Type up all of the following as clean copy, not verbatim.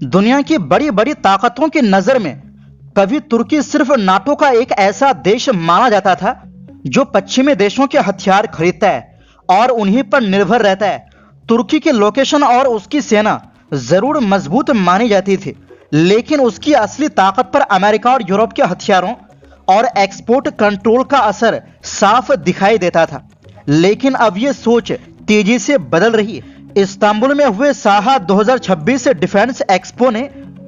दुनिया की बड़ी बड़ी ताकतों की नजर में कभी तुर्की सिर्फ नाटो का एक ऐसा देश माना जाता था जो पश्चिमी देशों के हथियार खरीदता है और उन्हीं पर निर्भर रहता है। तुर्की की लोकेशन और उसकी सेना जरूर मजबूत मानी जाती थी, लेकिन उसकी असली ताकत पर अमेरिका और यूरोप के हथियारों और एक्सपोर्ट कंट्रोल का असर साफ दिखाई देता था। लेकिन अब यह सोच तेजी से बदल रही है। इस्तांबुल में हुए साहा 2026 डिफेंस एक्सपो ने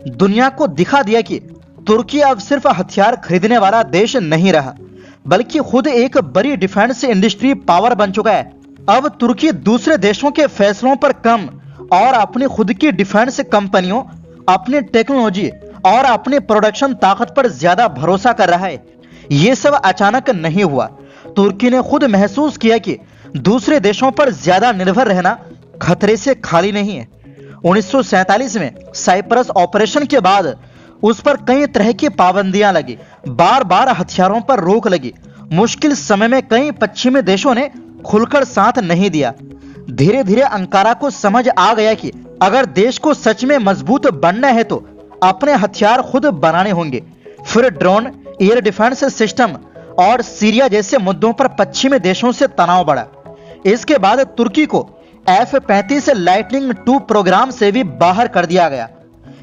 दुनिया को दिखा दिया कि तुर्की अब सिर्फ हथियार खरीदने वाला देश नहीं रहा, बल्कि खुद एक बड़ी डिफेंस इंडस्ट्री पावर बन चुका है। अब तुर्की दूसरे देशों के फैसलों पर कम और अपनी खुद की डिफेंस कंपनियों, अपनी टेक्नोलॉजी और अपनी प्रोडक्शन ताकत पर ज्यादा भरोसा कर रहा है। ये सब अचानक नहीं हुआ। तुर्की ने खुद महसूस किया कि दूसरे देशों पर ज्यादा निर्भर रहना खतरे से खाली नहीं है। 1947 में साइप्रस ऑपरेशन के बाद उस पर कई तरह की पाबंदियां लगी, बार बार हथियारों पर रोक लगी। मुश्किल समय में कई पश्चिमी देशों ने खुलकर साथ नहीं दिया। धीरे धीरे अंकारा को समझ आ गया कि अगर देश को सच में मजबूत बनना है तो अपने हथियार खुद बनाने होंगे। फिर ड्रोन, एयर डिफेंस सिस्टम और सीरिया जैसे मुद्दों पर पश्चिमी देशों से तनाव बढ़ा। इसके बाद तुर्की को F-35 लाइटनिंग II प्रोग्राम से भी बाहर कर दिया गया।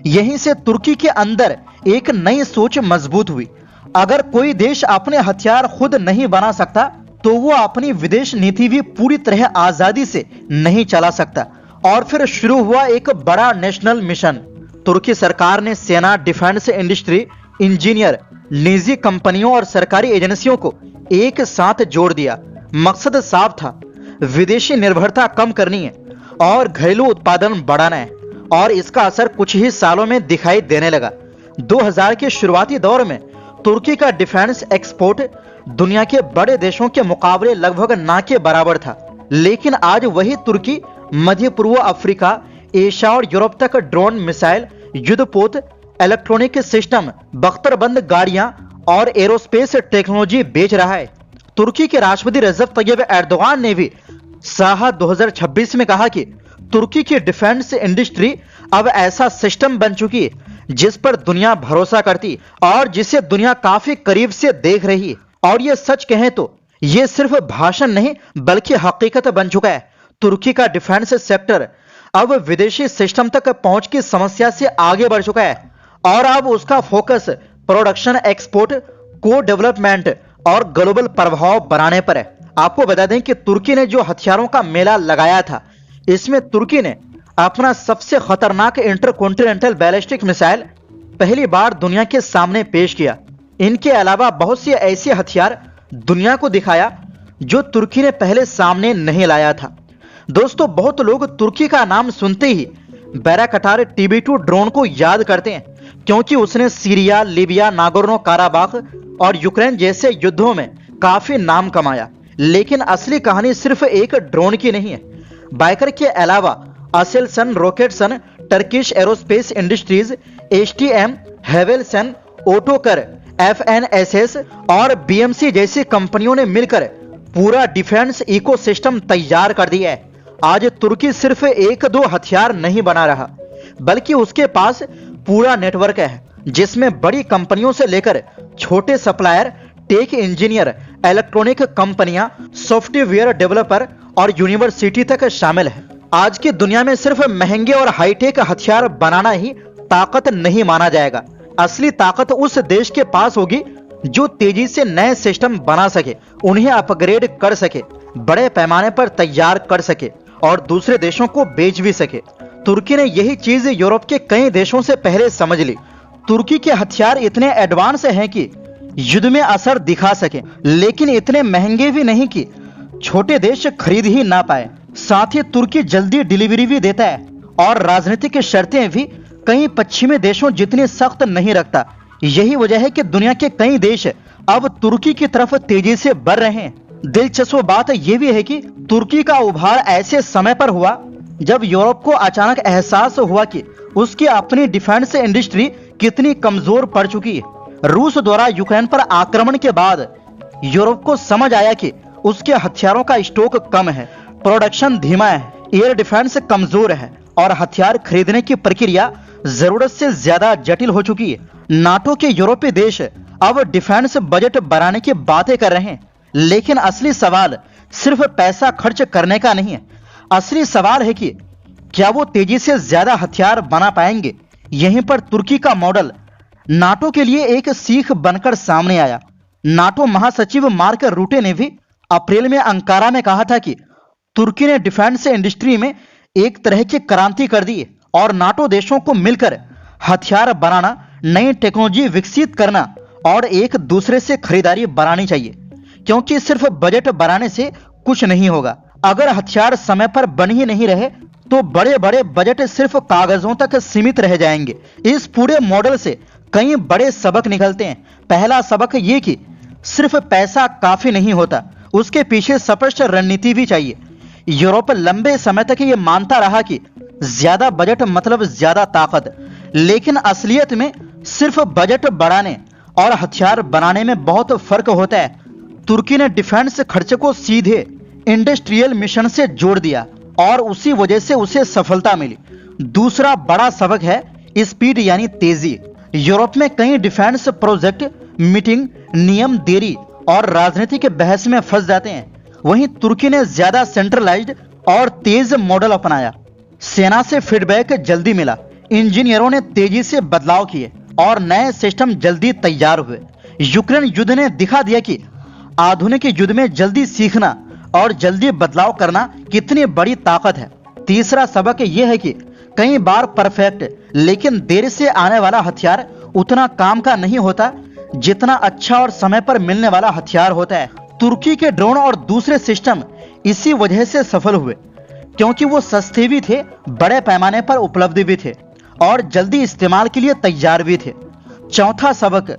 यहीं से तुर्की के अंदर एक नई सोच मजबूत हुई। अगर कोई देश अपने हथियार खुद नहीं बना सकता तो वो अपनी विदेश नीति भी पूरी तरह आजादी से नहीं चला सकता। और फिर शुरू हुआ एक बड़ा नेशनल मिशन। तुर्की सरकार ने सेना, डिफेंस इंडस्ट्री, इंजीनियर, निजी कंपनियों और सरकारी एजेंसियों को एक साथ जोड़ दिया। मकसद साफ था, विदेशी निर्भरता कम करनी है और घरेलू उत्पादन बढ़ाना है। और इसका असर कुछ ही सालों में दिखाई देने लगा। 2000 के शुरुआती दौर में तुर्की का डिफेंस एक्सपोर्ट दुनिया के बड़े देशों के मुकाबले लगभग ना के बराबर था। लेकिन आज वही तुर्की मध्य पूर्व अफ्रीका, एशिया और यूरोप तक ड्रोन, मिसाइल, युद्धपोत, इलेक्ट्रॉनिक सिस्टम, बख्तरबंद गाड़ियां और एरोस्पेस टेक्नोलॉजी बेच रहा है। तुर्की के राष्ट्रपति रजब तैयब एर्दोगान ने भी साहा 2026 में कहा कि तुर्की की डिफेंस इंडस्ट्री अब ऐसा सिस्टम बन चुकी है जिस पर दुनिया भरोसा करती और जिसे दुनिया काफी करीब से देख रही है। और ये सच कहें तो ये सिर्फ भाषण नहीं बल्कि हकीकत बन चुका है। तुर्की का डिफेंस सेक्टर अब विदेशी सिस्टम तक पहुंच की समस्या से आगे बढ़ चुका है और अब उसका फोकस प्रोडक्शन, एक्सपोर्ट, को डेवलपमेंट और ग्लोबल प्रभाव बनाने पर है। आपको बता दें कि तुर्की ने जो हथियारों का मेला लगाया था, इसमें तुर्की ने अपना सबसे खतरनाक इंटरकॉन्टिनेंटल बैलिस्टिक मिसाइल पहली बार दुनिया के सामने पेश किया। इनके अलावा बहुत से ऐसे हथियार दुनिया को दिखाया जो तुर्की ने पहले सामने नहीं लाया था। दोस्तों, बहुत लोग तुर्की का नाम सुनते ही बैराकटार TB2 ड्रोन को याद करते हैं क्योंकि उसने सीरिया, लीबिया, नागोर्नो काराबाख और यूक्रेन जैसे युद्धों में काफी नाम कमाया। लेकिन असली कहानी सिर्फ एक ड्रोन की नहीं है। बाइकर के अलावा Aselsan, Roketsan, Turkish aerospace industries, HTM, Havelsan, Otokar, FNSS और BMC जैसी कंपनियों ने मिलकर पूरा डिफेंस इकोसिस्टम तैयार कर दिया है। आज तुर्की सिर्फ एक दो हथियार नहीं बना रहा, बल्कि उसके पास पूरा नेटवर्क है जिसमें बड़ी कंपनियों से लेकर छोटे सप्लायर, टेक इंजीनियर, इलेक्ट्रॉनिक कंपनियां, सॉफ्टवेयर डेवलपर और यूनिवर्सिटी तक शामिल है। आज की दुनिया में सिर्फ महंगे और हाईटेक हथियार बनाना ही ताकत नहीं माना जाएगा। असली ताकत उस देश के पास होगी जो तेजी से नए सिस्टम बना सके, उन्हें अपग्रेड कर सके, बड़े पैमाने पर तैयार कर सके और दूसरे देशों को बेच भी सके। तुर्की ने यही चीज यूरोप के कई देशों से पहले समझ ली। तुर्की के हथियार इतने एडवांस हैं कि युद्ध में असर दिखा सके, लेकिन इतने महंगे भी नहीं कि छोटे देश खरीद ही ना पाए। साथ ही तुर्की जल्दी डिलीवरी भी देता है और राजनीतिक शर्तें भी कई पश्चिमी देशों जितनी सख्त नहीं रखता। यही वजह है कि दुनिया के कई देश अब तुर्की की तरफ तेजी से बढ़ रहे हैं। दिलचस्प बात यह भी है कि तुर्की का उभार ऐसे समय पर हुआ जब यूरोप को अचानक एहसास हुआ कि उसकी अपनी डिफेंस इंडस्ट्री कितनी कमजोर पड़ चुकी है। रूस द्वारा यूक्रेन पर आक्रमण के बाद यूरोप को समझ आया कि उसके हथियारों का स्टॉक कम है, प्रोडक्शन धीमा है, एयर डिफेंस कमजोर है और हथियार खरीदने की प्रक्रिया जरूरत से ज्यादा जटिल हो चुकी है। नाटो के यूरोपीय देश अब डिफेंस बजट बढ़ाने की बातें कर रहे हैं, लेकिन असली सवाल सिर्फ पैसा खर्च करने का नहीं है। असली सवाल है कि क्या वो तेजी से ज्यादा हथियार बना पाएंगे। यहीं पर तुर्की का मॉडल नाटो के लिए एक सीख बनकर सामने आया। नाटो महासचिव मार्क रूटे ने भी अप्रैल में अंकारा में कहा था कि तुर्की ने डिफेंस इंडस्ट्री में एक तरह की क्रांति कर दी और नाटो देशों को मिलकर हथियार बनाना, नई टेक्नोलॉजी विकसित करना और एक दूसरे से खरीदारी बढ़ानी चाहिए, क्योंकि सिर्फ बजट बढ़ाने से कुछ नहीं होगा। अगर हथियार समय पर बन ही नहीं रहे तो बड़े बड़े बजट सिर्फ कागजों तक सीमित रह जाएंगे। इस पूरे मॉडल से कई बड़े सबक निकलते हैं। पहला सबक ये कि सिर्फ पैसा काफी नहीं होता, उसके पीछे स्पष्ट रणनीति भी चाहिए। यूरोप लंबे समय तक ये मानता रहा कि ज्यादा बजट मतलब ज्यादा ताकत, लेकिन असलियत में सिर्फ बजट बढ़ाने और हथियार बनाने में बहुत फर्क होता है। तुर्की ने डिफेंस खर्च को सीधे इंडस्ट्रियल मिशन से जोड़ दिया और उसी वजह से उसे सफलता मिली। दूसरा बड़ा सबक है स्पीड यानी तेजी। यूरोप में कई डिफेंस प्रोजेक्ट मीटिंग, नियम देरी और राजनीतिक बहस में फंस जाते हैं। वहीं तुर्की ने ज्यादा सेंट्रलाइज्ड और तेज मॉडल अपनाया। सेना से फीडबैक जल्दी मिला, इंजीनियरों ने तेजी से बदलाव किए और नए सिस्टम जल्दी तैयार हुए। यूक्रेन युद्ध ने दिखा दिया कि आधुनिक युद्ध में जल्दी सीखना और जल्दी बदलाव करना कितनी बड़ी ताकत है। तीसरा सबक यह है कि कई बार परफेक्ट लेकिन देर से आने वाला हथियार उतना काम का नहीं होता जितना अच्छा और समय पर मिलने वाला हथियार होता है। तुर्की के ड्रोन और दूसरे सिस्टम इसी वजह से सफल हुए, क्योंकि वो सस्ते भी थे, बड़े पैमाने पर उपलब्ध भी थे और जल्दी इस्तेमाल के लिए तैयार भी थे। चौथा सबक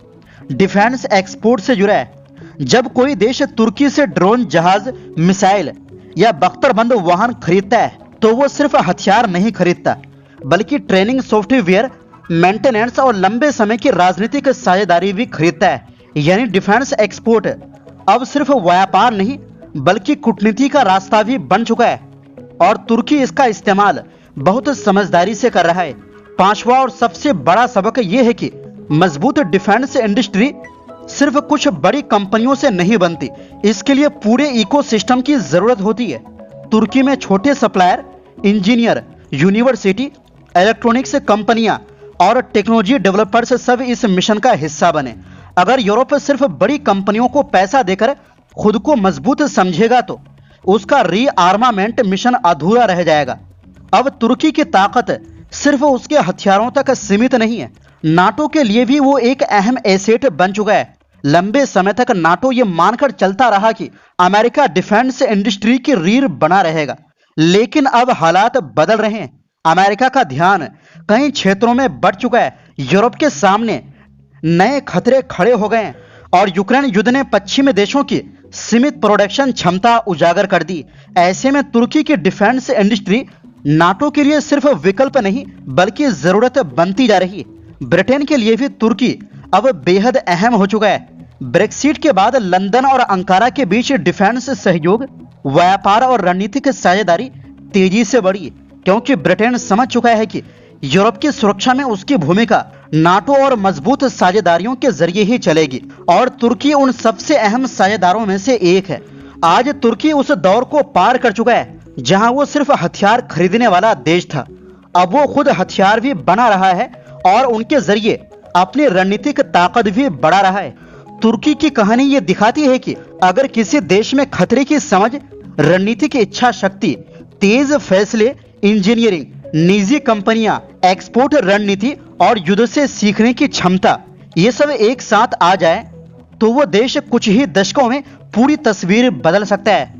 डिफेंस एक्सपोर्ट से जुड़ा है। जब कोई देश तुर्की से ड्रोन, जहाज, मिसाइल या बख्तरबंद वाहन खरीदता है तो वो सिर्फ हथियार नहीं खरीदता, बल्कि ट्रेनिंग, सॉफ्टवेयर, मेंटेनेंस और लंबे समय की राजनीतिक साझेदारी भी खरीदता है। यानी डिफेंस एक्सपोर्ट अब सिर्फ व्यापार नहीं बल्कि कूटनीति का रास्ता भी बन चुका है और तुर्की इसका इस्तेमाल बहुत समझदारी से कर रहा है। पांचवा और सबसे बड़ा सबक यह है कि मजबूत डिफेंस इंडस्ट्री सिर्फ कुछ बड़ी कंपनियों से नहीं बनती, इसके लिए पूरे इकोसिस्टम की जरूरत होती है। तुर्की में छोटे सप्लायर, इंजीनियर, यूनिवर्सिटी, इलेक्ट्रॉनिक्स कंपनियां और टेक्नोलॉजी डेवलपर्स सब इस मिशन का हिस्सा बने। अगर यूरोप सिर्फ बड़ी कंपनियों को पैसा देकर खुद को मजबूत समझेगा तो उसका रीआर्मामेंट मिशन अधूरा रह जाएगा। अब तुर्की की ताकत सिर्फ उसके हथियारों तक सीमित नहीं है, नाटो के लिए भी वो एक अहम एसेट बन चुका है। लंबे समय तक नाटो ये मानकर चलता रहा कि अमेरिका डिफेंस इंडस्ट्री की रीढ़ बना रहेगा, लेकिन अब हालात बदल रहे हैं। अमेरिका का ध्यान कई क्षेत्रों में बढ़ चुका है। यूरोप के सामने नए खतरे खड़े हो गए हैं और यूक्रेन युद्ध ने पश्चिमी देशों की सीमित प्रोडक्शन क्षमता उजागर कर दी। ऐसे में तुर्की की डिफेंस इंडस्ट्री नाटो के लिए सिर्फ विकल्प नहीं बल्कि जरूरत बनती जा रही है। ब्रिटेन के लिए भी तुर्की अब बेहद अहम हो चुका है। ब्रेक्सिट के बाद लंदन और अंकारा के बीच डिफेंस सहयोग, व्यापार और रणनीतिक साझेदारी तेजी से बढ़ी, क्योंकि ब्रिटेन समझ चुका है कि यूरोप की सुरक्षा में उसकी भूमिका नाटो और मजबूत साझेदारियों के जरिए ही चलेगी और तुर्की उन सबसे अहम साझेदारों में से एक है। आज तुर्की उस दौर को पार कर चुका है जहां वो सिर्फ हथियार खरीदने वाला देश था। अब वो खुद हथियार भी बना रहा है और उनके जरिए अपनी रणनीतिक ताकत भी बढ़ा रहा है। तुर्की की कहानी ये दिखाती है कि अगर किसी देश में खतरे की समझ, रणनीतिक इच्छा शक्ति, तेज फैसले, इंजीनियरिंग, निजी कंपनियां, एक्सपोर्ट रणनीति और युद्ध से सीखने की क्षमता, ये सब एक साथ आ जाए तो वो देश कुछ ही दशकों में पूरी तस्वीर बदल सकता है।